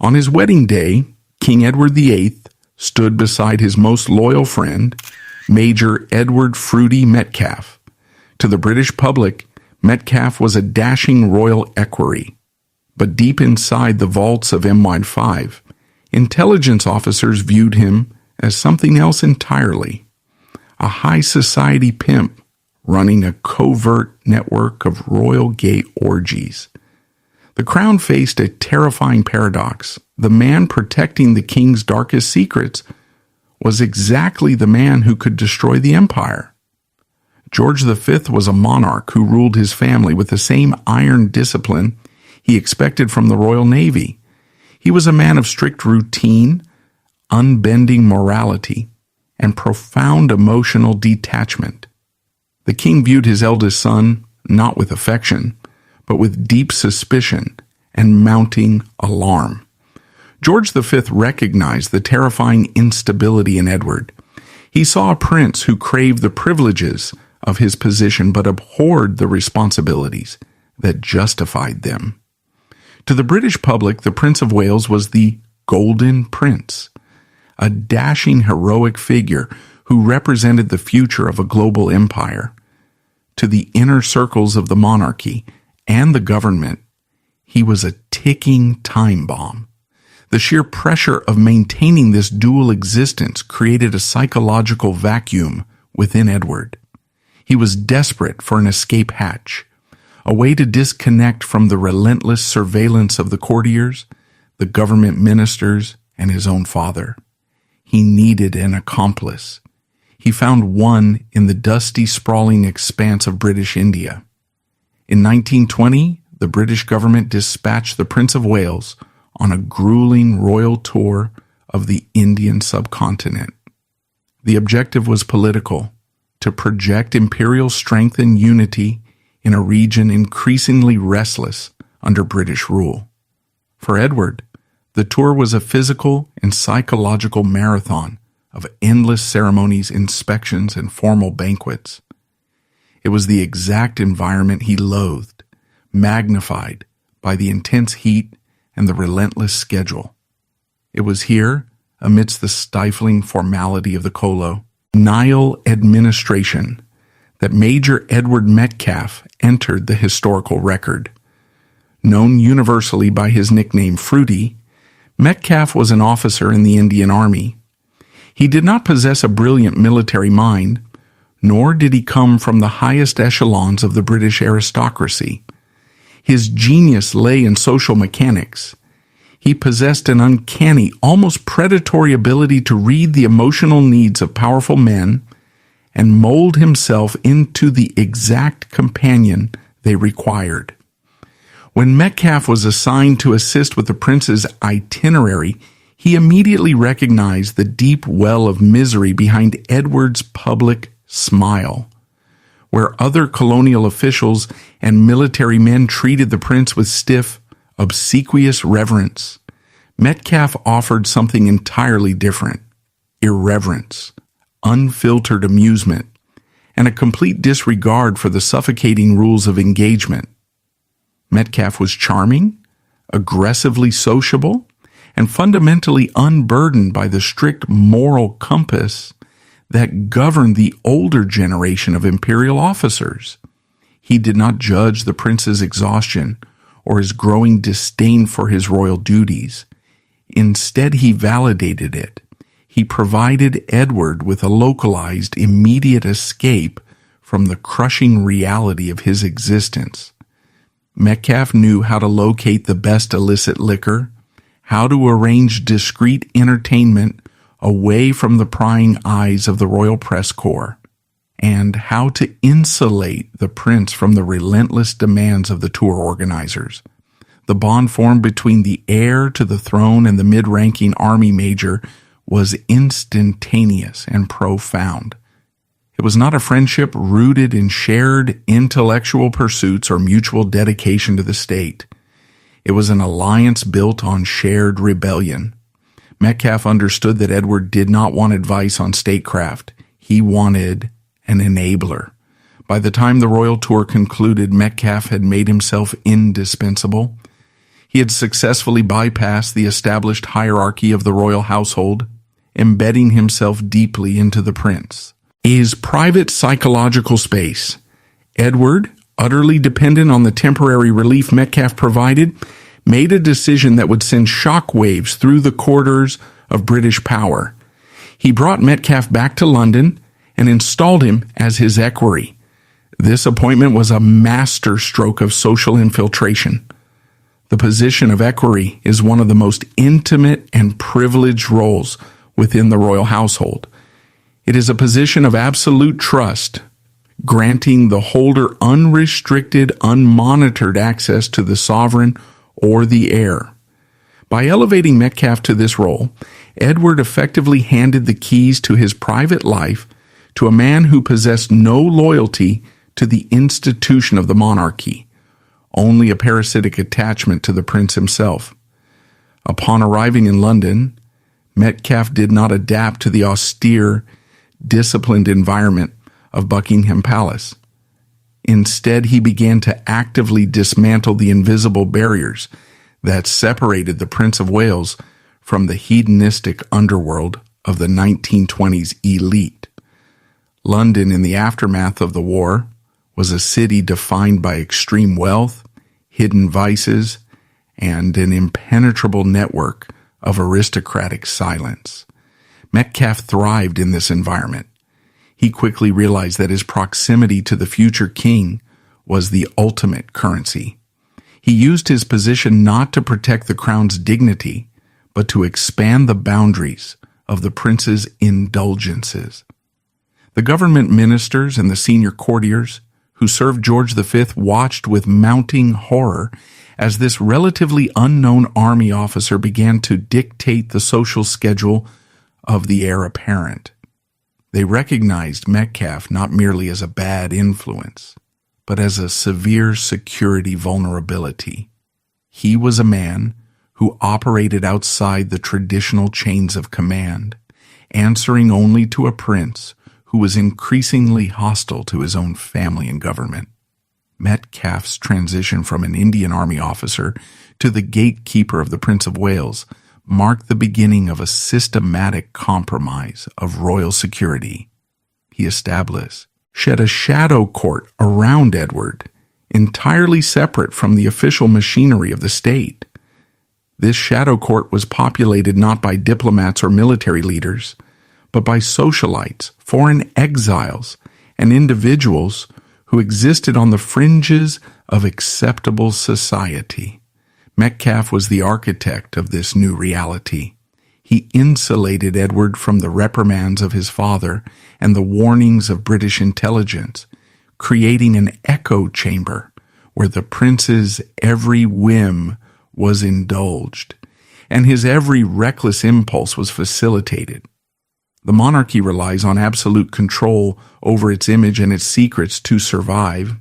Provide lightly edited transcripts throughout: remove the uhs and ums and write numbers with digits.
On his wedding day, King Edward VIII stood beside his most loyal friend, Major Edward Fruity Metcalfe. To the British public, Metcalfe was a dashing royal equerry. But deep inside the vaults of MI5, intelligence officers viewed him as something else entirely. A high society pimp running a covert network of royal gay orgies. The crown faced a terrifying paradox. The man protecting the king's darkest secrets was exactly the man who could destroy the empire. George V was a monarch who ruled his family with the same iron discipline he expected from the Royal Navy. He was a man of strict routine, unbending morality, and profound emotional detachment. The king viewed his eldest son not with affection, but with deep suspicion and mounting alarm. George V recognized the terrifying instability in Edward. He saw a prince who craved the privileges of his position but abhorred the responsibilities that justified them. To the British public, the Prince of Wales was the Golden Prince, a dashing heroic figure who represented the future of a global empire. To the inner circles of the monarchy and the government, he was a ticking time bomb. The sheer pressure of maintaining this dual existence created a psychological vacuum within Edward. He was desperate for an escape hatch, a way to disconnect from the relentless surveillance of the courtiers, the government ministers, and his own father. He needed an accomplice. He found one in the dusty, sprawling expanse of British India. In 1920, the British government dispatched the Prince of Wales on a grueling royal tour of the Indian subcontinent. The objective was political, to project imperial strength and unity in a region increasingly restless under British rule. For Edward, the tour was a physical and psychological marathon of endless ceremonies, inspections, and formal banquets. It was the exact environment he loathed, magnified by the intense heat and the relentless schedule. It was here, amidst the stifling formality of the colonial administration, that Major Edward Metcalfe entered the historical record. Known universally by his nickname Fruity, Metcalfe was an officer in the Indian Army. He did not possess a brilliant military mind, nor did he come from the highest echelons of the British aristocracy. His genius lay in social mechanics. He possessed an uncanny, almost predatory ability to read the emotional needs of powerful men and mold himself into the exact companion they required. When Metcalfe was assigned to assist with the prince's itinerary, he immediately recognized the deep well of misery behind Edward's public smile. Where other colonial officials and military men treated the prince with stiff, obsequious reverence, Metcalfe offered something entirely different: irreverence, unfiltered amusement, and a complete disregard for the suffocating rules of engagement. Metcalfe was charming, aggressively sociable, and fundamentally unburdened by the strict moral compass that governed the older generation of imperial officers. He did not judge the prince's exhaustion or his growing disdain for his royal duties. Instead, he validated it. He provided Edward with a localized, immediate escape from the crushing reality of his existence. Metcalfe knew how to locate the best illicit liquor, how to arrange discreet entertainment away from the prying eyes of the royal press corps, and how to insulate the prince from the relentless demands of the tour organizers. The bond formed between the heir to the throne and the mid-ranking army major was instantaneous and profound. It was not a friendship rooted in shared intellectual pursuits or mutual dedication to the state. It was an alliance built on shared rebellion. Metcalfe understood that Edward did not want advice on statecraft. He wanted an enabler. By the time the royal tour concluded, Metcalfe had made himself indispensable. He had successfully bypassed the established hierarchy of the royal household, embedding himself deeply into the prince. His private psychological space. Edward, utterly dependent on the temporary relief Metcalfe provided, made a decision that would send shockwaves through the corridors of British power. He brought Metcalfe back to London and installed him as his equerry. This appointment was a masterstroke of social infiltration. The position of equerry is one of the most intimate and privileged roles within the royal household. It is a position of absolute trust, granting the holder unrestricted, unmonitored access to the sovereign or the heir. By elevating Metcalfe to this role, Edward effectively handed the keys to his private life to a man who possessed no loyalty to the institution of the monarchy, only a parasitic attachment to the prince himself. Upon arriving in London, Metcalfe did not adapt to the austere, disciplined environment of Buckingham Palace. Instead, he began to actively dismantle the invisible barriers that separated the Prince of Wales from the hedonistic underworld of the 1920s elite. London, in the aftermath of the war, was a city defined by extreme wealth, hidden vices, and an impenetrable network of aristocratic silence. Metcalfe thrived in this environment. He quickly realized that his proximity to the future king was the ultimate currency. He used his position not to protect the crown's dignity, but to expand the boundaries of the prince's indulgences. The government ministers and the senior courtiers who served George V watched with mounting horror as this relatively unknown army officer began to dictate the social schedule of the heir apparent. They recognized Metcalfe not merely as a bad influence, but as a severe security vulnerability. He was a man who operated outside the traditional chains of command, answering only to a prince who was increasingly hostile to his own family and government. Metcalfe's transition from an Indian Army officer to the gatekeeper of the Prince of Wales marked the beginning of a systematic compromise of royal security. He shed a shadow court around Edward, entirely separate from the official machinery of the state. This shadow court was populated not by diplomats or military leaders, but by socialites, foreign exiles, and individuals who existed on the fringes of acceptable society. Metcalfe was the architect of this new reality. He insulated Edward from the reprimands of his father and the warnings of British intelligence, creating an echo chamber where the prince's every whim was indulged, and his every reckless impulse was facilitated. The monarchy relies on absolute control over its image and its secrets to survive.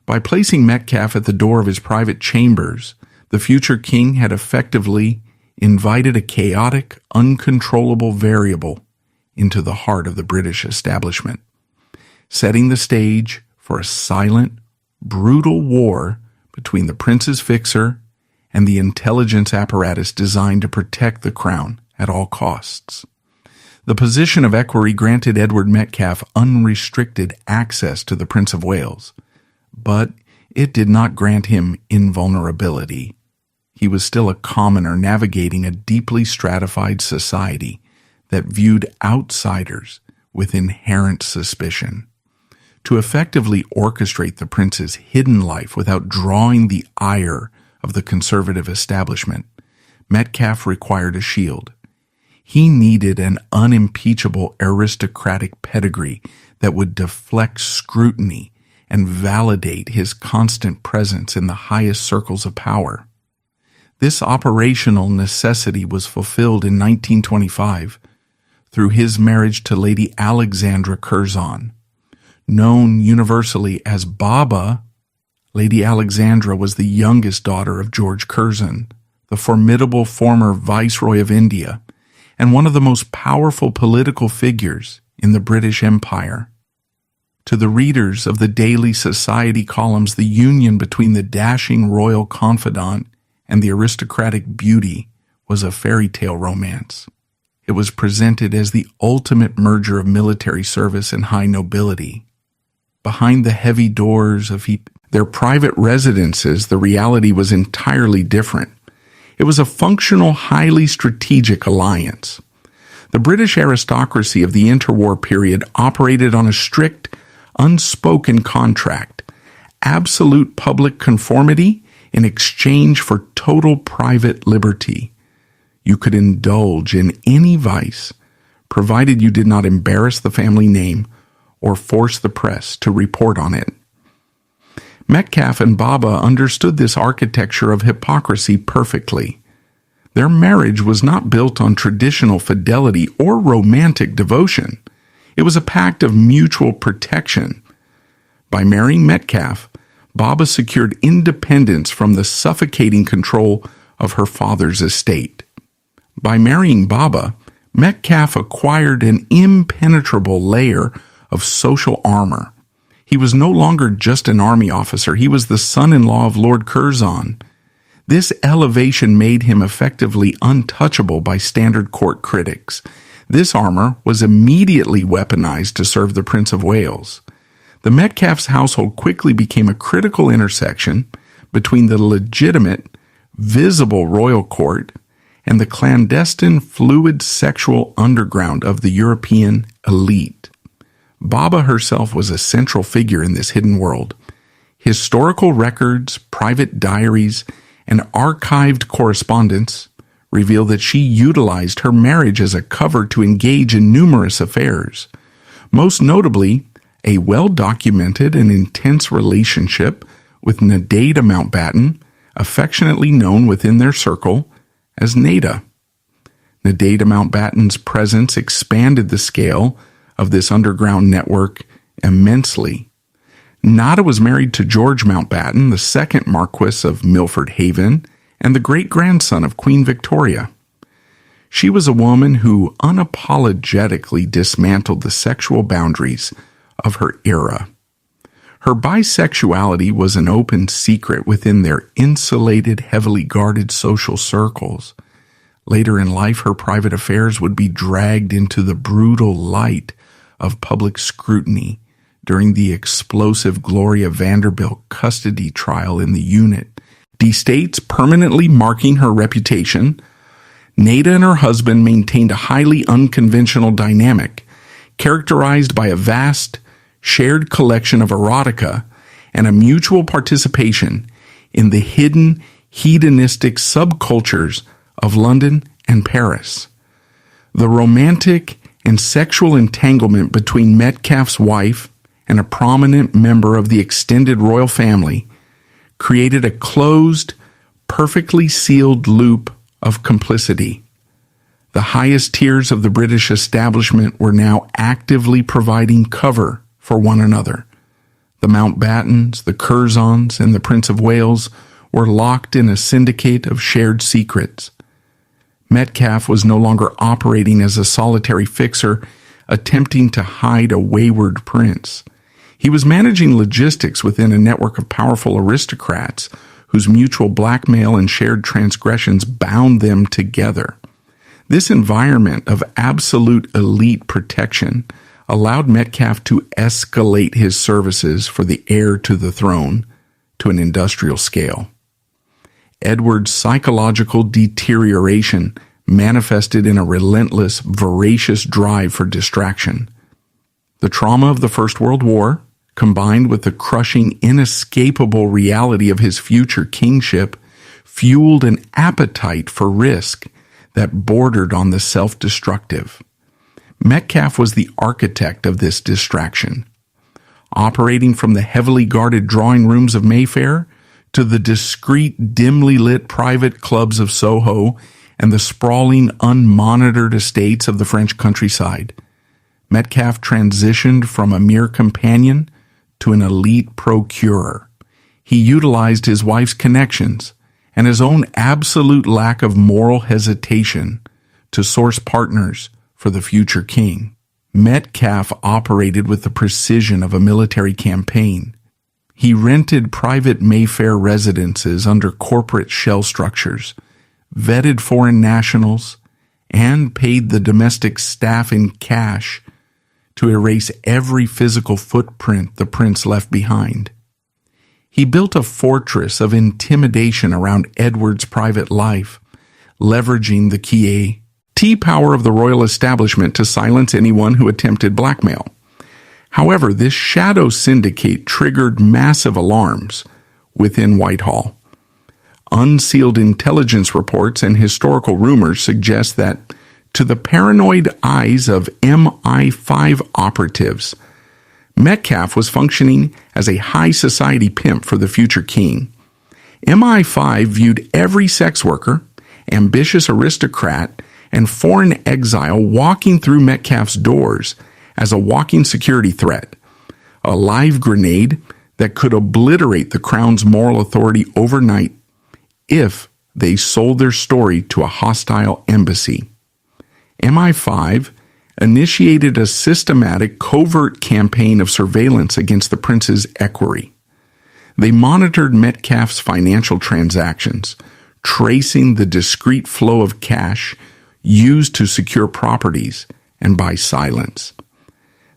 By placing Metcalfe at the door of his private chambers, the future king had effectively invited a chaotic, uncontrollable variable into the heart of the British establishment, setting the stage for a silent, brutal war between the prince's fixer and the intelligence apparatus designed to protect the crown at all costs. The position of equerry granted Edward Metcalfe unrestricted access to the Prince of Wales, but it did not grant him invulnerability. He was still a commoner navigating a deeply stratified society that viewed outsiders with inherent suspicion. To effectively orchestrate the prince's hidden life without drawing the ire of the conservative establishment, Metcalfe required a shield. He needed an unimpeachable aristocratic pedigree that would deflect scrutiny and validate his constant presence in the highest circles of power. This operational necessity was fulfilled in 1925 through his marriage to Lady Alexandra Curzon. Known universally as Baba, Lady Alexandra was the youngest daughter of George Curzon, the formidable former Viceroy of India, and one of the most powerful political figures in the British Empire. To the readers of the daily society columns, the union between the dashing royal confidant and the aristocratic beauty was a fairy tale romance. It was presented as the ultimate merger of military service and high nobility. Behind the heavy doors of their private residences, the reality was entirely different. It was a functional, highly strategic alliance. The British aristocracy of the interwar period operated on a strict, unspoken contract, absolute public conformity in exchange for total private liberty. You could indulge in any vice, provided you did not embarrass the family name or force the press to report on it. Metcalfe and Baba understood this architecture of hypocrisy perfectly. Their marriage was not built on traditional fidelity or romantic devotion. It was a pact of mutual protection. By marrying Metcalfe, Baba secured independence from the suffocating control of her father's estate. By marrying Baba, Metcalfe acquired an impenetrable layer of social armor. He was no longer just an army officer. He was the son-in-law of Lord Curzon. This elevation made him effectively untouchable by standard court critics. This armor was immediately weaponized to serve the Prince of Wales. The Metcalfe's household quickly became a critical intersection between the legitimate, visible royal court and the clandestine, fluid sexual underground of the European elite. Baba herself was a central figure in this hidden world. Historical records, private diaries, and archived correspondence reveal that she utilized her marriage as a cover to engage in numerous affairs. Most notably, a well-documented and intense relationship with Nadeda Mountbatten, affectionately known within their circle as Nada. Nadeda Mountbatten's presence expanded the scale of this underground network immensely. Nada was married to George Mountbatten, the second Marquess of Milford Haven, and the great-grandson of Queen Victoria. She was a woman who unapologetically dismantled the sexual boundaries of her era. Her bisexuality was an open secret within their insulated, heavily guarded social circles. Later in life, her private affairs would be dragged into the brutal light of public scrutiny during the explosive Gloria Vanderbilt custody trial in the unit. States permanently marking her reputation, Nada and her husband maintained a highly unconventional dynamic, characterized by a vast, shared collection of erotica and a mutual participation in the hidden, hedonistic subcultures of London and Paris. The romantic and sexual entanglement between Metcalfe's wife and a prominent member of the extended royal family created a closed, perfectly sealed loop of complicity. The highest tiers of the British establishment were now actively providing cover for one another. The Mountbattens, the Curzons, and the Prince of Wales were locked in a syndicate of shared secrets. Metcalfe was no longer operating as a solitary fixer, attempting to hide a wayward prince. He was managing logistics within a network of powerful aristocrats whose mutual blackmail and shared transgressions bound them together. This environment of absolute elite protection allowed Metcalfe to escalate his services for the heir to the throne to an industrial scale. Edward's psychological deterioration manifested in a relentless, voracious drive for distraction. The trauma of the First World War, combined with the crushing, inescapable reality of his future kingship, fueled an appetite for risk that bordered on the self-destructive. Metcalfe was the architect of this distraction. Operating from the heavily guarded drawing rooms of Mayfair to the discreet, dimly lit private clubs of Soho and the sprawling, unmonitored estates of the French countryside, Metcalfe transitioned from a mere companion to an elite procurer. He utilized his wife's connections and his own absolute lack of moral hesitation to source partners for the future king. Metcalfe operated with the precision of a military campaign. He rented private Mayfair residences under corporate shell structures, vetted foreign nationals, and paid the domestic staff in cash to erase every physical footprint the prince left behind. He built a fortress of intimidation around Edward's private life, leveraging the key power of the royal establishment to silence anyone who attempted blackmail. However, this shadow syndicate triggered massive alarms within Whitehall. Unsealed intelligence reports and historical rumors suggest that, to the paranoid eyes of MI5 operatives, Metcalfe was functioning as a high society pimp for the future king. MI5 viewed every sex worker, ambitious aristocrat, and foreign exile walking through Metcalfe's doors as a walking security threat, a live grenade that could obliterate the crown's moral authority overnight if they sold their story to a hostile embassy. MI5 initiated a systematic, covert campaign of surveillance against the prince's equerry. They monitored Metcalfe's financial transactions, tracing the discreet flow of cash used to secure properties and buy silence.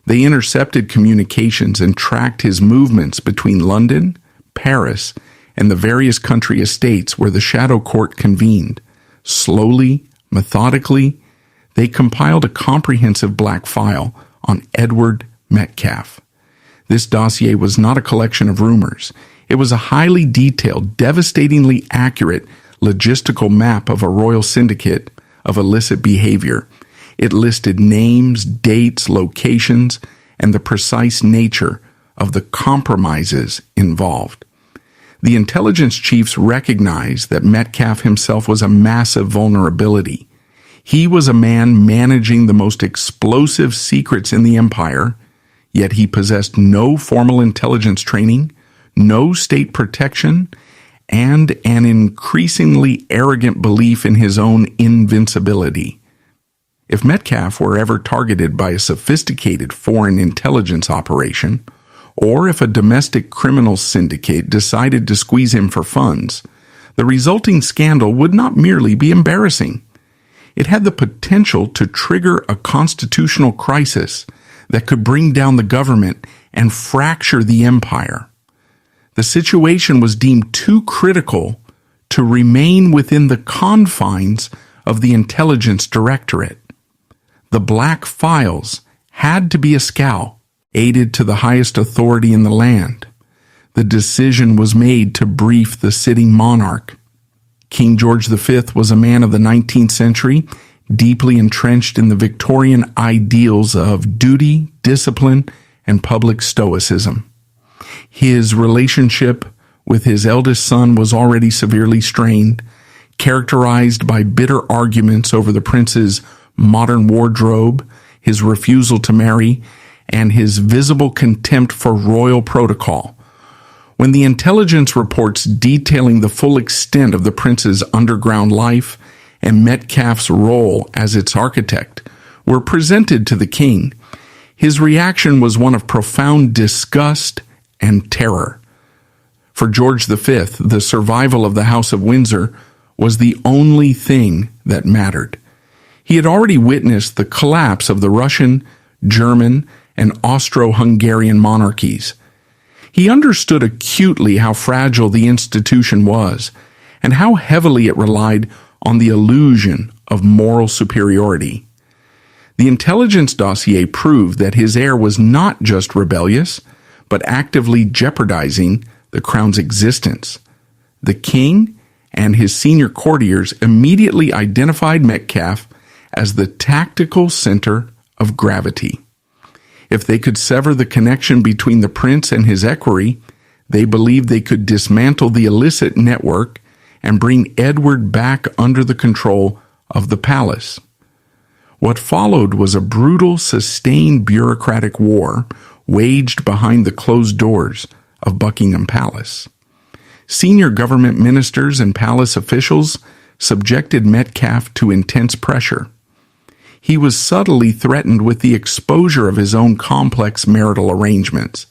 They intercepted communications and tracked his movements between London, Paris, and the various country estates where the shadow court convened. Slowly, methodically, they compiled a comprehensive black file on Edward Metcalfe. This dossier was not a collection of rumors. It was a highly detailed, devastatingly accurate logistical map of a royal syndicate of illicit behavior. It listed names, dates, locations, and the precise nature of the compromises involved. The intelligence chiefs recognized that Metcalfe himself was a massive vulnerability. He was a man managing the most explosive secrets in the empire, yet he possessed no formal intelligence training, no state protection, and an increasingly arrogant belief in his own invincibility. If Metcalfe were ever targeted by a sophisticated foreign intelligence operation, or if a domestic criminal syndicate decided to squeeze him for funds, the resulting scandal would not merely be embarrassing. It had the potential to trigger a constitutional crisis that could bring down the government and fracture the empire. The situation was deemed too critical to remain within the confines of the Intelligence Directorate. The Black Files had to be a scow, aided to the highest authority in the land. The decision was made to brief the sitting monarch. King George V was a man of the 19th century, deeply entrenched in the Victorian ideals of duty, discipline, and public stoicism. His relationship with his eldest son was already severely strained, characterized by bitter arguments over the prince's modern wardrobe, his refusal to marry, and his visible contempt for royal protocol. When the intelligence reports detailing the full extent of the prince's underground life and Metcalfe's role as its architect were presented to the king, his reaction was one of profound disgust and terror. For George V, the survival of the House of Windsor was the only thing that mattered. He had already witnessed the collapse of the Russian, German, and Austro-Hungarian monarchies. He understood acutely how fragile the institution was and how heavily it relied on the illusion of moral superiority. The intelligence dossier proved that his heir was not just rebellious, but actively jeopardizing the crown's existence. The king and his senior courtiers immediately identified Metcalfe as the tactical center of gravity. If they could sever the connection between the prince and his equerry, they believed they could dismantle the illicit network and bring Edward back under the control of the palace. What followed was a brutal, sustained bureaucratic war waged behind the closed doors of Buckingham Palace. Senior government ministers and palace officials subjected Metcalfe to intense pressure. He was subtly threatened with the exposure of his own complex marital arrangements.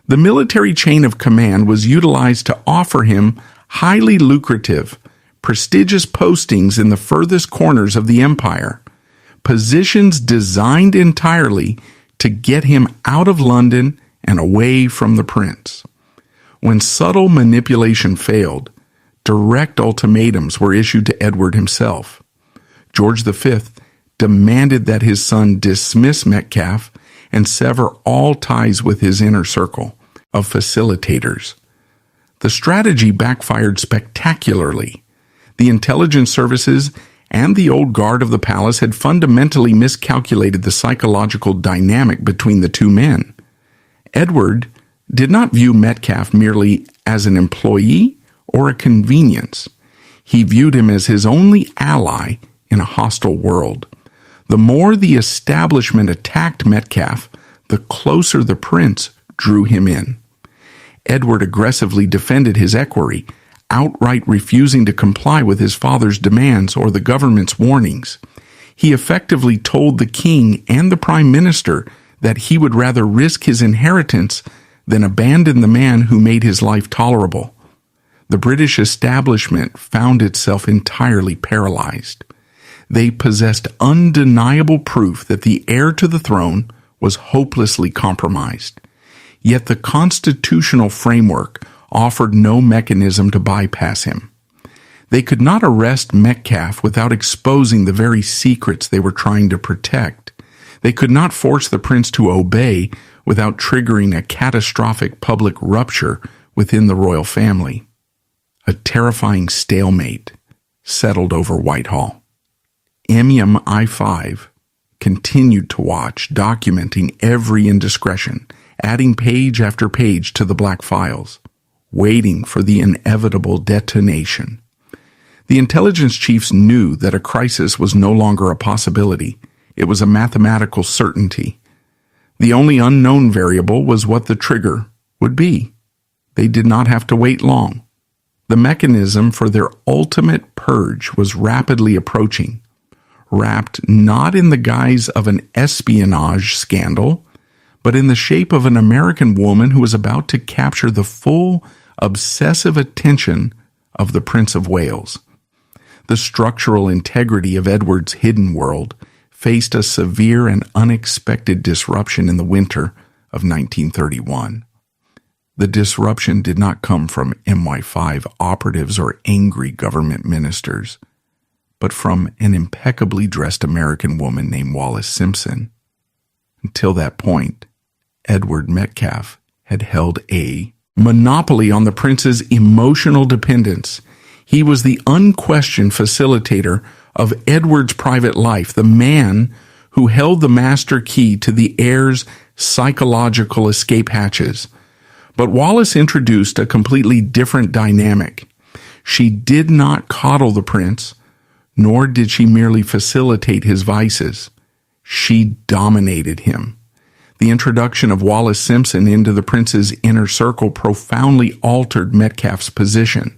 The military chain of command was utilized to offer him highly lucrative, prestigious postings in the furthest corners of the empire, positions designed entirely to get him out of London and away from the prince. When subtle manipulation failed, direct ultimatums were issued to Edward himself. George V demanded that his son dismiss Metcalfe and sever all ties with his inner circle of facilitators. The strategy backfired spectacularly. The intelligence services and the old guard of the palace had fundamentally miscalculated the psychological dynamic between the two men. Edward did not view Metcalfe merely as an employee or a convenience. He viewed him as his only ally in a hostile world. The more the establishment attacked Metcalfe, the closer the prince drew him in. Edward aggressively defended his equerry, outright refusing to comply with his father's demands or the government's warnings. He effectively told the king and the prime minister that he would rather risk his inheritance than abandon the man who made his life tolerable. The British establishment found itself entirely paralyzed. They possessed undeniable proof that the heir to the throne was hopelessly compromised. Yet the constitutional framework offered no mechanism to bypass him. They could not arrest Metcalfe without exposing the very secrets they were trying to protect. They could not force the prince to obey without triggering a catastrophic public rupture within the royal family. A terrifying stalemate settled over Whitehall. MI5 continued to watch, documenting every indiscretion, adding page after page to the black files, waiting for the inevitable detonation. The intelligence chiefs knew that a crisis was no longer a possibility. It was a mathematical certainty. The only unknown variable was what the trigger would be. They did not have to wait long. The mechanism for their ultimate purge was rapidly approaching, wrapped not in the guise of an espionage scandal, but in the shape of an American woman who was about to capture the full, obsessive attention of the Prince of Wales. The structural integrity of Edward's hidden world faced a severe and unexpected disruption in the winter of 1931. The disruption did not come from MI5 operatives or angry government ministers, but from an impeccably dressed American woman named Wallis Simpson. Until that point, Edward Metcalfe had held a monopoly on the prince's emotional dependence. He was the unquestioned facilitator of Edward's private life, the man who held the master key to the heir's psychological escape hatches. But Wallis introduced a completely different dynamic. She did not coddle the prince, nor did she merely facilitate his vices. She dominated him. The introduction of Wallis Simpson into the prince's inner circle profoundly altered Metcalfe's position.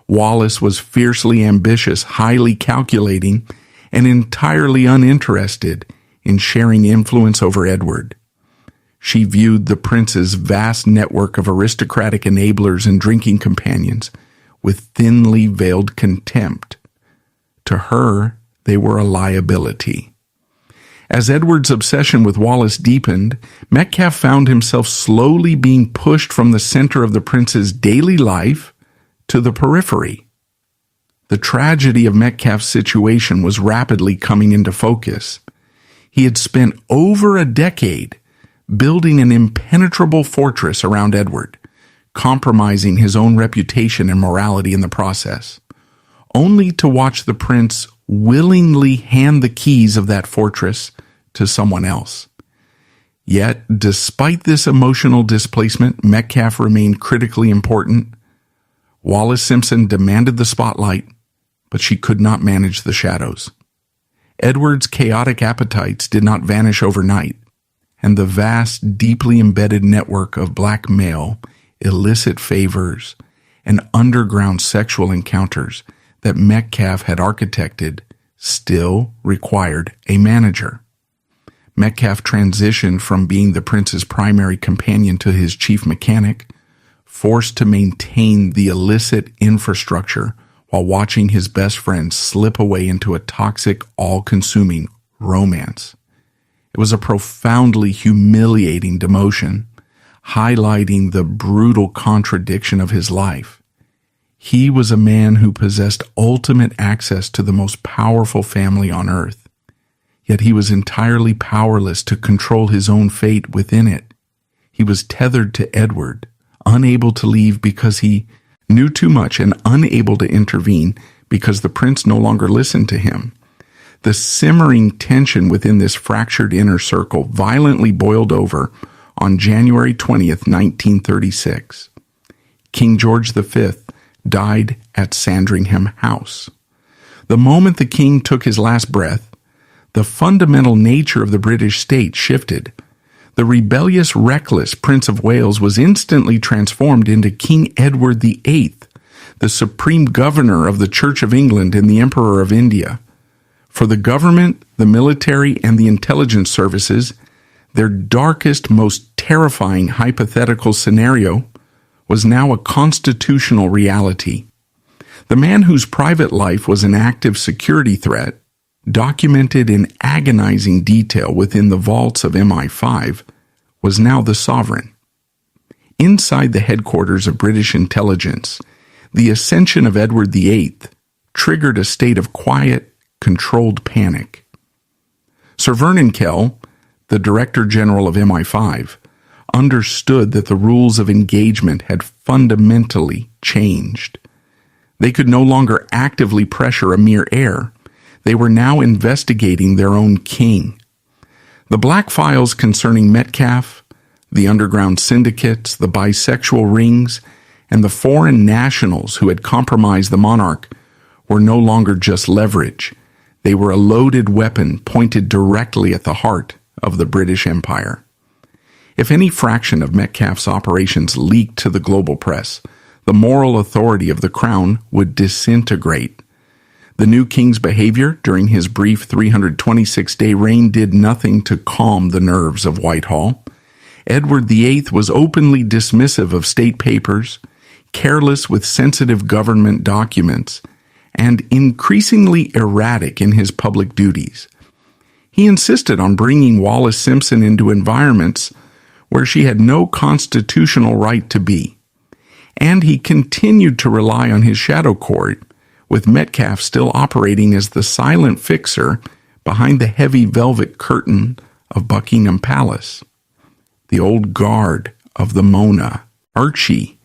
Wallis was fiercely ambitious, highly calculating, and entirely uninterested in sharing influence over Edward. She viewed the prince's vast network of aristocratic enablers and drinking companions with thinly veiled contempt. To her, they were a liability. As Edward's obsession with Wallis deepened, Metcalfe found himself slowly being pushed from the center of the prince's daily life to the periphery. The tragedy of Metcalfe's situation was rapidly coming into focus. He had spent over a decade building an impenetrable fortress around Edward, compromising his own reputation and morality in the process, only to watch the prince willingly hand the keys of that fortress to someone else. Yet, despite this emotional displacement, Metcalfe remained critically important. Wallis Simpson demanded the spotlight, but she could not manage the shadows. Edward's chaotic appetites did not vanish overnight, and the vast, deeply embedded network of blackmail, illicit favors, and underground sexual encounters that Metcalfe had architected still required a manager. Metcalfe transitioned from being the prince's primary companion to his chief mechanic, forced to maintain the illicit infrastructure while watching his best friend slip away into a toxic, all-consuming romance. It was a profoundly humiliating demotion, highlighting the brutal contradiction of his life. He was a man who possessed ultimate access to the most powerful family on earth, yet he was entirely powerless to control his own fate within it. He was tethered to Edward, unable to leave because he knew too much and unable to intervene because the prince no longer listened to him. The simmering tension within this fractured inner circle violently boiled over on January 20th, 1936. King George V died at Sandringham House. The moment the king took his last breath, the fundamental nature of the British state shifted. The rebellious, reckless Prince of Wales was instantly transformed into King Edward VIII, the supreme governor of the Church of England and the Emperor of India. For the government, the military, and the intelligence services, their darkest, most terrifying hypothetical scenario was now a constitutional reality. The man whose private life was an active security threat, documented in agonizing detail within the vaults of MI5, was now the sovereign. Inside the headquarters of British intelligence, the ascension of Edward VIII triggered a state of quiet, controlled panic. Sir Vernon Kell, the Director General of MI5, understood that the rules of engagement had fundamentally changed. They could no longer actively pressure a mere heir. They were now investigating their own king. The black files concerning Metcalfe, the underground syndicates, the bisexual rings, and the foreign nationals who had compromised the monarch were no longer just leverage. They were a loaded weapon pointed directly at the heart of the British Empire. If any fraction of Metcalfe's operations leaked to the global press, the moral authority of the crown would disintegrate. The new king's behavior during his brief 326-day reign did nothing to calm the nerves of Whitehall. Edward VIII was openly dismissive of state papers, careless with sensitive government documents, and increasingly erratic in his public duties. He insisted on bringing Wallis Simpson into environments where she had no constitutional right to be, and he continued to rely on his shadow court, with Metcalfe still operating as the silent fixer behind the heavy velvet curtain of Buckingham Palace. The old guard of the Mona, Archie,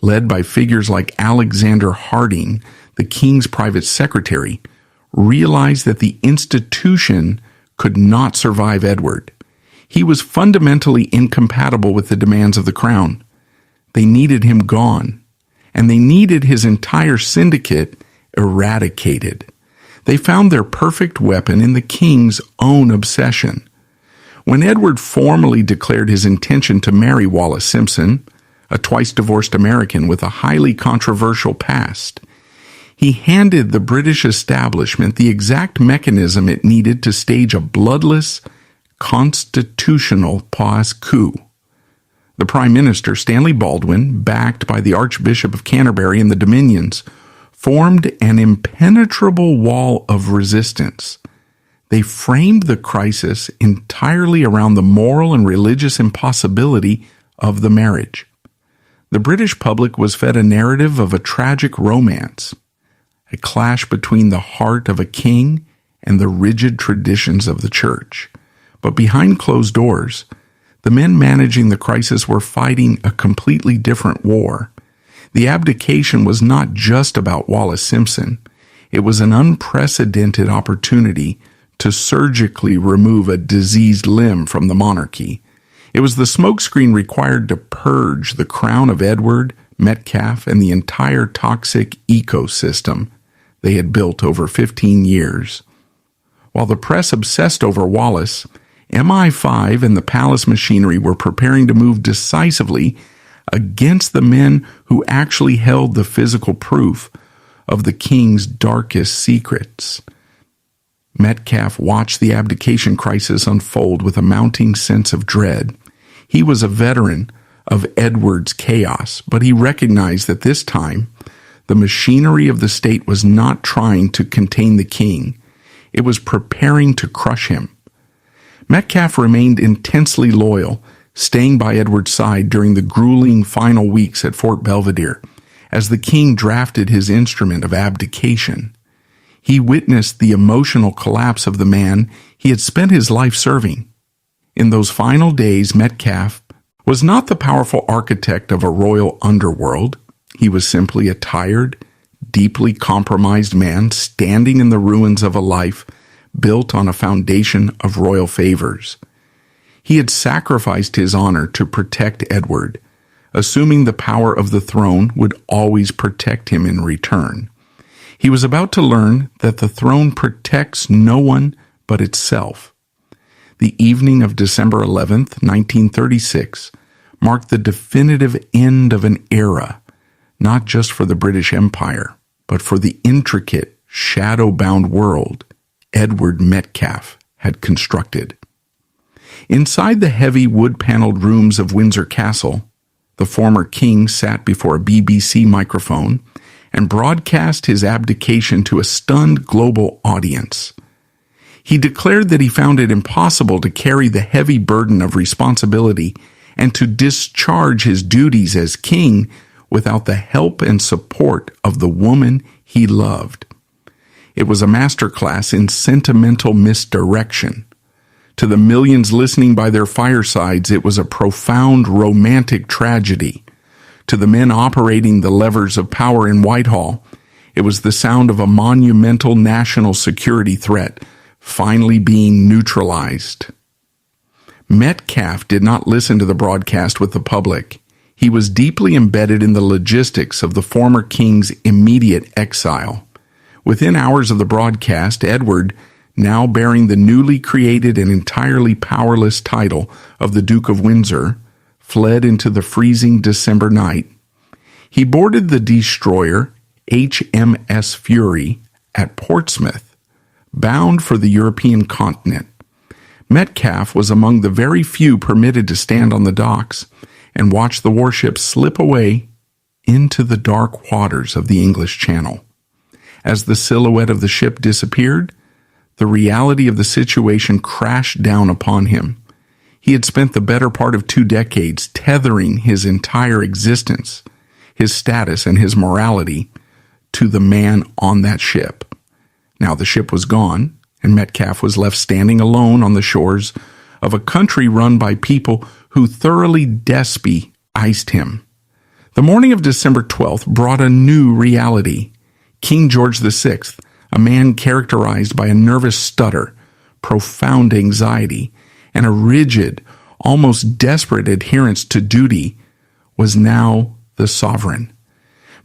led by figures like Alexander Harding, the king's private secretary, realized that the institution could not survive Edward. He was fundamentally incompatible with the demands of the crown. They needed him gone, and they needed his entire syndicate eradicated. They found their perfect weapon in the king's own obsession. When Edward formally declared his intention to marry Wallis Simpson, a twice-divorced American with a highly controversial past, he handed the British establishment the exact mechanism it needed to stage a bloodless, constitutional pause coup. The Prime Minister, Stanley Baldwin, backed by the Archbishop of Canterbury and the Dominions, formed an impenetrable wall of resistance. They framed the crisis entirely around the moral and religious impossibility of the marriage. The British public was fed a narrative of a tragic romance, a clash between the heart of a king and the rigid traditions of the church. But behind closed doors, the men managing the crisis were fighting a completely different war. The abdication was not just about Wallis Simpson. It was an unprecedented opportunity to surgically remove a diseased limb from the monarchy. It was the smokescreen required to purge the crown of Edward, Metcalfe, and the entire toxic ecosystem they had built over 15 years. While the press obsessed over Wallis, MI5 and the palace machinery were preparing to move decisively against the men who actually held the physical proof of the king's darkest secrets. Metcalfe watched the abdication crisis unfold with a mounting sense of dread. He was a veteran of Edward's chaos, but he recognized that this time, the machinery of the state was not trying to contain the king. It was preparing to crush him. Metcalfe remained intensely loyal, staying by Edward's side during the grueling final weeks at Fort Belvedere, as the king drafted his instrument of abdication. He witnessed the emotional collapse of the man he had spent his life serving. In those final days, Metcalfe was not the powerful architect of a royal underworld. He was simply a tired, deeply compromised man standing in the ruins of a life built on a foundation of royal favors. He had sacrificed his honor to protect Edward, assuming the power of the throne would always protect him in return. He was about to learn that the throne protects no one but itself. The evening of December 11th, 1936, marked the definitive end of an era, not just for the British Empire, but for the intricate, shadow-bound world Edward Metcalfe had constructed. Inside the heavy wood-paneled rooms of Windsor Castle, the former king sat before a BBC microphone and broadcast his abdication to a stunned global audience. He declared that he found it impossible to carry the heavy burden of responsibility and to discharge his duties as king without the help and support of the woman he loved. It was a masterclass in sentimental misdirection. To the millions listening by their firesides, it was a profound romantic tragedy. To the men operating the levers of power in Whitehall, it was the sound of a monumental national security threat finally being neutralized. Metcalfe did not listen to the broadcast with the public. He was deeply embedded in the logistics of the former king's immediate exile. Within hours of the broadcast, Edward, now bearing the newly created and entirely powerless title of the Duke of Windsor, fled into the freezing December night. He boarded the destroyer HMS Fury at Portsmouth, bound for the European continent. Metcalfe was among the very few permitted to stand on the docks and watch the warship slip away into the dark waters of the English Channel. As the silhouette of the ship disappeared, the reality of the situation crashed down upon him. He had spent the better part of 2 decades tethering his entire existence, his status, and his morality to the man on that ship. Now the ship was gone, and Metcalfe was left standing alone on the shores of a country run by people who thoroughly despised him. The morning of December 12th brought a new reality. King George VI, a man characterized by a nervous stutter, profound anxiety, and a rigid, almost desperate adherence to duty, was now the sovereign.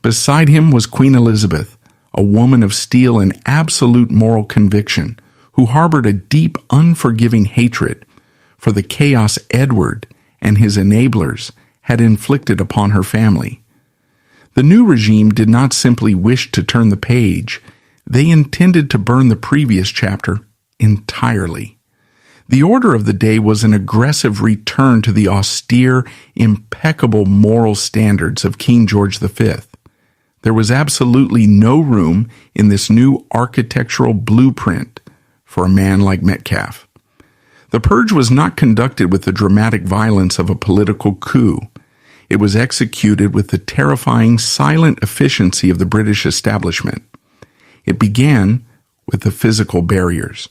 Beside him was Queen Elizabeth, a woman of steel and absolute moral conviction, who harbored a deep, unforgiving hatred for the chaos Edward and his enablers had inflicted upon her family. The new regime did not simply wish to turn the page, they intended to burn the previous chapter entirely. The order of the day was an aggressive return to the austere, impeccable moral standards of King George V. There was absolutely no room in this new architectural blueprint for a man like Metcalfe. The purge was not conducted with the dramatic violence of a political coup. It was executed with the terrifying, silent efficiency of the British establishment. It began with the physical barriers.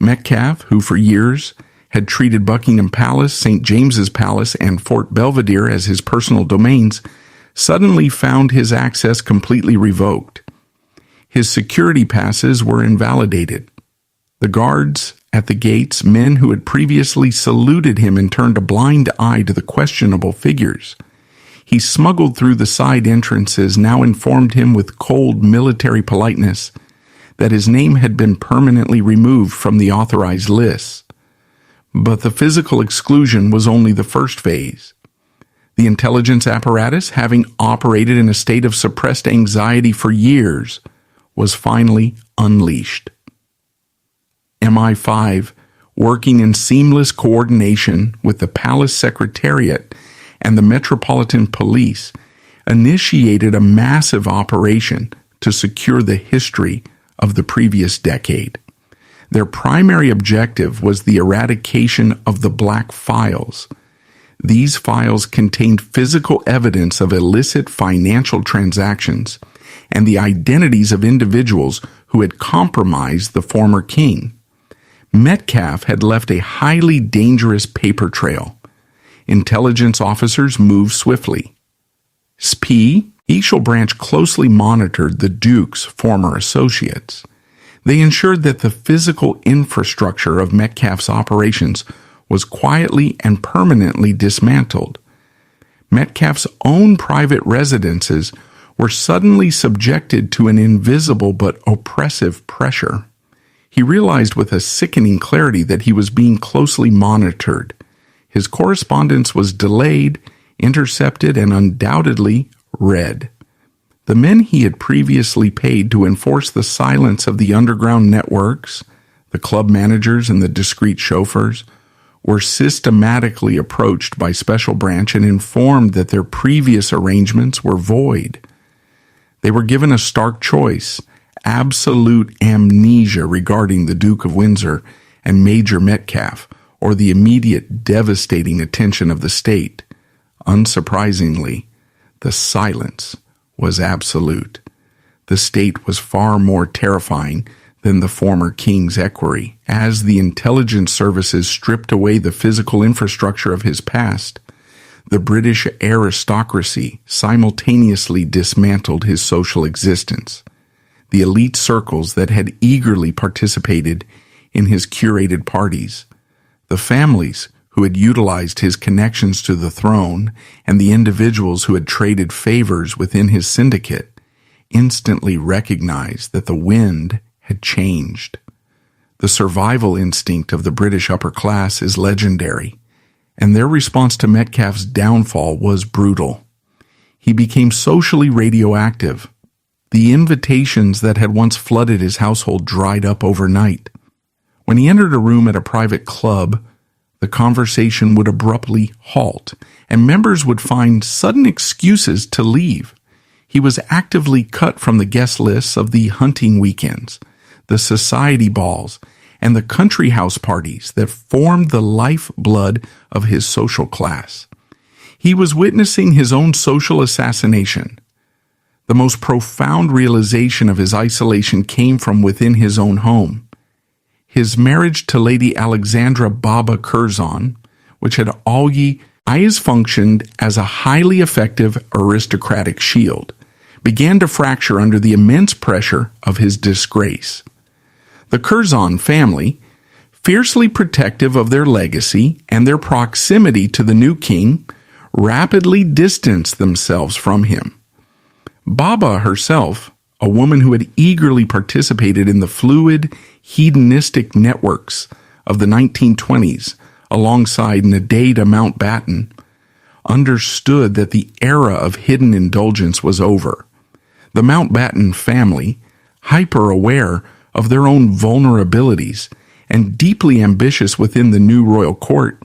Metcalfe, who for years had treated Buckingham Palace, St. James's Palace, and Fort Belvedere as his personal domains, suddenly found his access completely revoked. His security passes were invalidated. The guards at the gates, men who had previously saluted him and turned a blind eye to the questionable figures he smuggled through the side entrances, now informed him with cold military politeness that his name had been permanently removed from the authorized lists. But the physical exclusion was only the first phase. The intelligence apparatus, having operated in a state of suppressed anxiety for years, was finally unleashed. MI5, working in seamless coordination with the Palace Secretariat and the Metropolitan Police, initiated a massive operation to secure the history of the previous decade. Their primary objective was the eradication of the Black Files. These files contained physical evidence of illicit financial transactions and the identities of individuals who had compromised the former king. Metcalfe had left a highly dangerous paper trail. Intelligence officers moved swiftly. Spee, Eachel Branch closely monitored the Duke's former associates. They ensured that the physical infrastructure of Metcalfe's operations was quietly and permanently dismantled. Metcalfe's own private residences were suddenly subjected to an invisible but oppressive pressure. He realized with a sickening clarity that he was being closely monitored. His correspondence was delayed, intercepted, and undoubtedly read. The men he had previously paid to enforce the silence of the underground networks, the club managers and the discreet chauffeurs, were systematically approached by Special Branch and informed that their previous arrangements were void. They were given a stark choice: absolute amnesia regarding the Duke of Windsor and Major Metcalfe, or the immediate devastating attention of the state. Unsurprisingly, the silence was absolute. The state was far more terrifying than the former king's equerry. As the intelligence services stripped away the physical infrastructure of his past, the British aristocracy simultaneously dismantled his social existence. The elite circles that had eagerly participated in his curated parties, the families who had utilized his connections to the throne, and the individuals who had traded favors within his syndicate, instantly recognized that the wind had changed. The survival instinct of the British upper class is legendary, and their response to Metcalfe's downfall was brutal. He became socially radioactive. The invitations that had once flooded his household dried up overnight. When he entered a room at a private club, the conversation would abruptly halt, and members would find sudden excuses to leave. He was actively cut from the guest lists of the hunting weekends, the society balls, and the country house parties that formed the lifeblood of his social class. He was witnessing his own social assassination. The most profound realization of his isolation came from within his own home. His marriage to Lady Alexandra Baba Curzon, which had always functioned as a highly effective aristocratic shield, began to fracture under the immense pressure of his disgrace. The Curzon family, fiercely protective of their legacy and their proximity to the new king, rapidly distanced themselves from him. Baba herself, a woman who had eagerly participated in the fluid, hedonistic networks of the 1920s alongside Nadeda Mountbatten, understood that the era of hidden indulgence was over. The Mountbatten family, hyper-aware of their own vulnerabilities and deeply ambitious within the new royal court,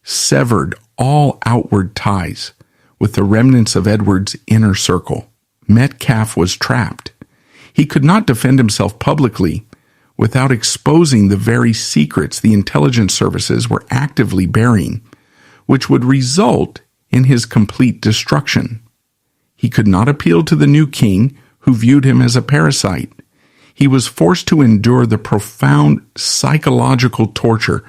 severed all outward ties with the remnants of Edward's inner circle. Metcalfe was trapped. He could not defend himself publicly without exposing the very secrets the intelligence services were actively burying, which would result in his complete destruction. He could not appeal to the new king, who viewed him as a parasite. He was forced to endure the profound psychological torture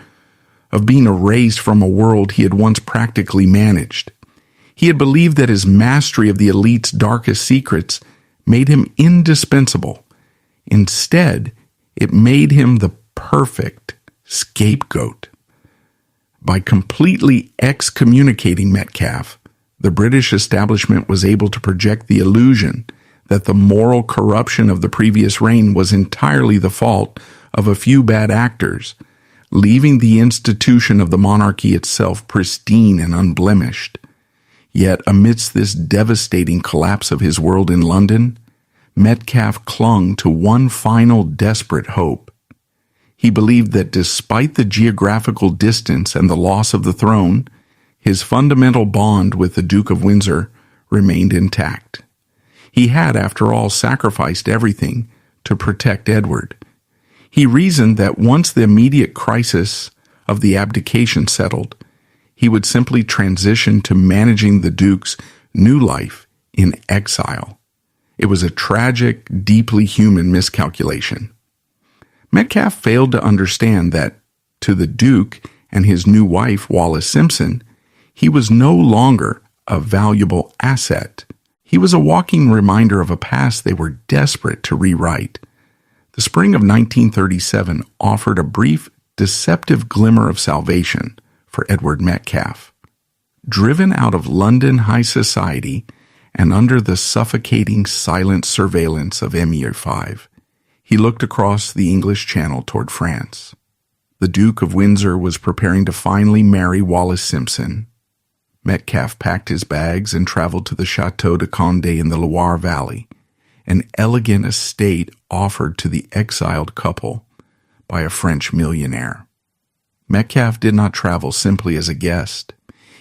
of being erased from a world he had once practically managed. He had believed that his mastery of the elite's darkest secrets made him indispensable. Instead, it made him the perfect scapegoat. By completely excommunicating Metcalfe, the British establishment was able to project the illusion that the moral corruption of the previous reign was entirely the fault of a few bad actors, leaving the institution of the monarchy itself pristine and unblemished. Yet, amidst this devastating collapse of his world in London, Metcalfe clung to one final desperate hope. He believed that despite the geographical distance and the loss of the throne, his fundamental bond with the Duke of Windsor remained intact. He had, after all, sacrificed everything to protect Edward. He reasoned that once the immediate crisis of the abdication settled, he would simply transition to managing the Duke's new life in exile. It was a tragic, deeply human miscalculation. Metcalfe failed to understand that, to the Duke and his new wife, Wallis Simpson, he was no longer a valuable asset. He was a walking reminder of a past they were desperate to rewrite. The spring of 1937 offered a brief, deceptive glimmer of salvation for Edward Metcalfe. Driven out of London high society and under the suffocating silent surveillance of MI5, he looked across the English Channel toward France. The Duke of Windsor was preparing to finally marry Wallis Simpson. Metcalfe packed his bags and traveled to the Château de Condé in the Loire Valley, an elegant estate offered to the exiled couple by a French millionaire. Metcalfe did not travel simply as a guest.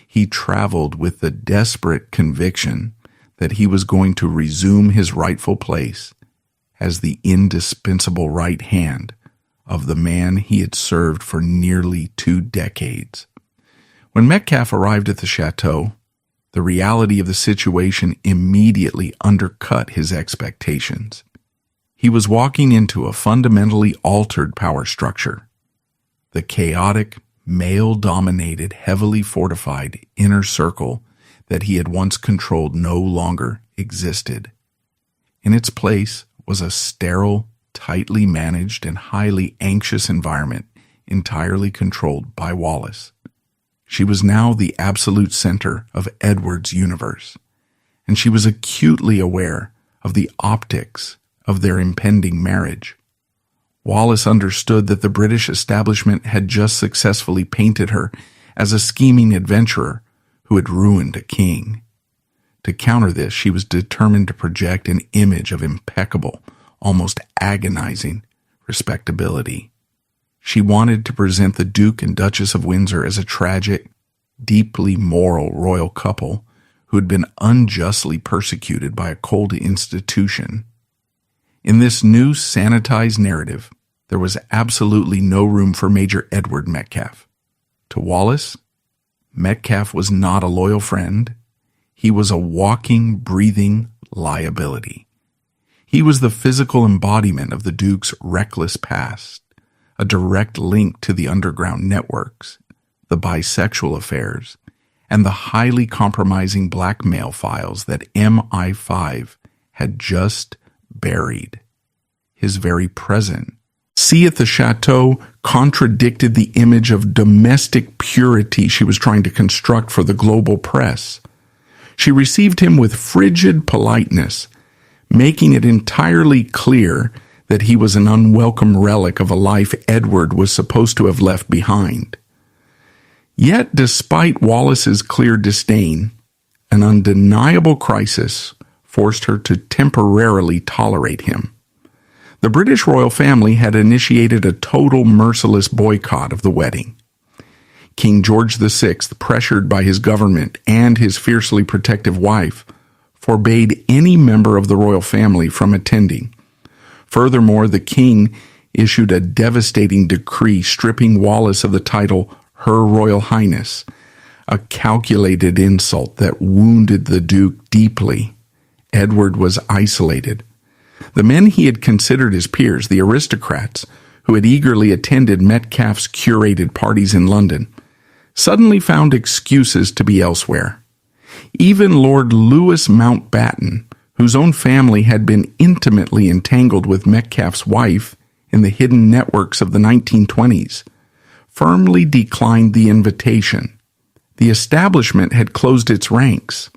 He traveled with the desperate conviction that he was going to resume his rightful place as the indispensable right hand of the man he had served for nearly 2 decades. When Metcalfe arrived at the chateau, the reality of the situation immediately undercut his expectations. He was walking into a fundamentally altered power structure. The chaotic, male-dominated, heavily fortified inner circle that he had once controlled no longer existed. In its place was a sterile, tightly managed, and highly anxious environment entirely controlled by Wallis. She was now the absolute center of Edward's universe, and she was acutely aware of the optics of their impending marriage. Wallis understood that the British establishment had just successfully painted her as a scheming adventurer who had ruined a king. To counter this, she was determined to project an image of impeccable, almost agonizing respectability. She wanted to present the Duke and Duchess of Windsor as a tragic, deeply moral royal couple who had been unjustly persecuted by a cold institution. In this new sanitized narrative, there was absolutely no room for Major Edward Metcalfe. To Wallis, Metcalfe was not a loyal friend. He was a walking, breathing liability. He was the physical embodiment of the Duke's reckless past, a direct link to the underground networks, the bisexual affairs, and the highly compromising blackmail files that MI5 had just buried. His very presence at the chateau contradicted the image of domestic purity she was trying to construct for the global press. She received him with frigid politeness, making it entirely clear that he was an unwelcome relic of a life Edward was supposed to have left behind. Yet, despite Wallis's clear disdain, an undeniable crisis forced her to temporarily tolerate him. The British royal family had initiated a total merciless boycott of the wedding. King George VI, pressured by his government and his fiercely protective wife, forbade any member of the royal family from attending. Furthermore, the king issued a devastating decree stripping Wallis of the title Her Royal Highness, a calculated insult that wounded the Duke deeply. Edward was isolated. The men he had considered his peers, the aristocrats who had eagerly attended Metcalfe's curated parties in London, suddenly found excuses to be elsewhere. Even Lord Louis Mountbatten, whose own family had been intimately entangled with Metcalfe's wife in the hidden networks of the 1920s, firmly declined the invitation. The establishment had closed its ranks.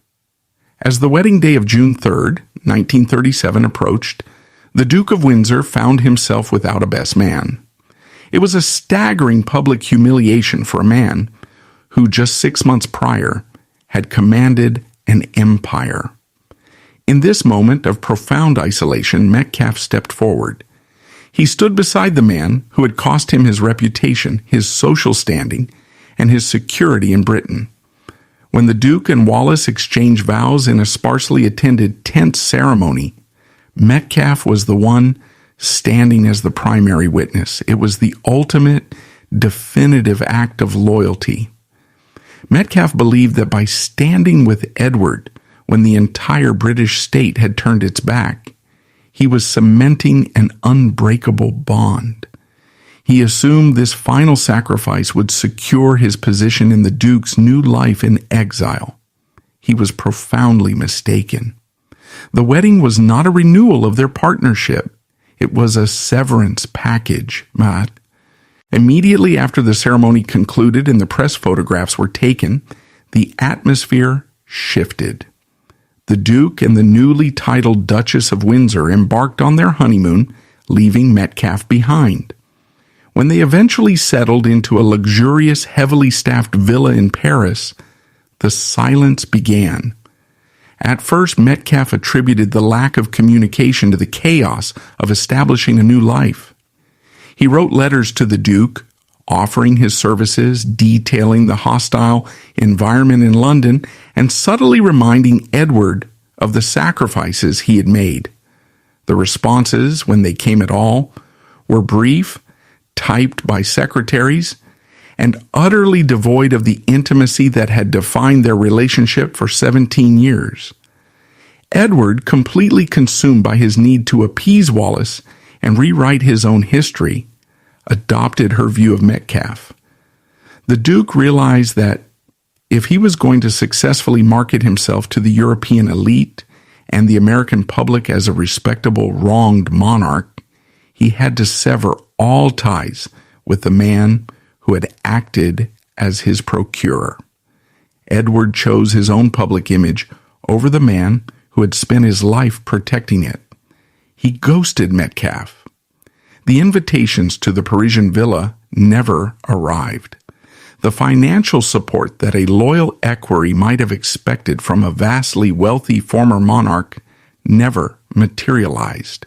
As the wedding day of June 3rd, 1937 approached, the Duke of Windsor found himself without a best man. It was a staggering public humiliation for a man who just 6 months prior had commanded an empire. In this moment of profound isolation, Metcalfe stepped forward. He stood beside the man who had cost him his reputation, his social standing, and his security in Britain. When the Duke and Wallace exchanged vows in a sparsely attended tent ceremony, Metcalfe was the one standing as the primary witness. It was the ultimate, definitive act of loyalty. Metcalfe believed that by standing with Edward when the entire British state had turned its back, he was cementing an unbreakable bond. He assumed this final sacrifice would secure his position in the Duke's new life in exile. He was profoundly mistaken. The wedding was not a renewal of their partnership. It was a severance package, Matt. Immediately after the ceremony concluded and the press photographs were taken, the atmosphere shifted. The Duke and the newly titled Duchess of Windsor embarked on their honeymoon, leaving Metcalfe behind. When they eventually settled into a luxurious, heavily staffed villa in Paris, the silence began. At first, Metcalfe attributed the lack of communication to the chaos of establishing a new life. He wrote letters to the Duke, offering his services, detailing the hostile environment in London, and subtly reminding Edward of the sacrifices he had made. The responses, when they came at all, were brief, typed by secretaries, and utterly devoid of the intimacy that had defined their relationship for 17 years. Edward, completely consumed by his need to appease Wallace and rewrite his own history, adopted her view of Metcalfe. The Duke realized that if he was going to successfully market himself to the European elite and the American public as a respectable, wronged monarch, he had to sever all ties with the man who had acted as his procurer. Edward chose his own public image over the man who had spent his life protecting it. He ghosted Metcalfe. The invitations to the Parisian villa never arrived. The financial support that a loyal equerry might have expected from a vastly wealthy former monarch never materialized.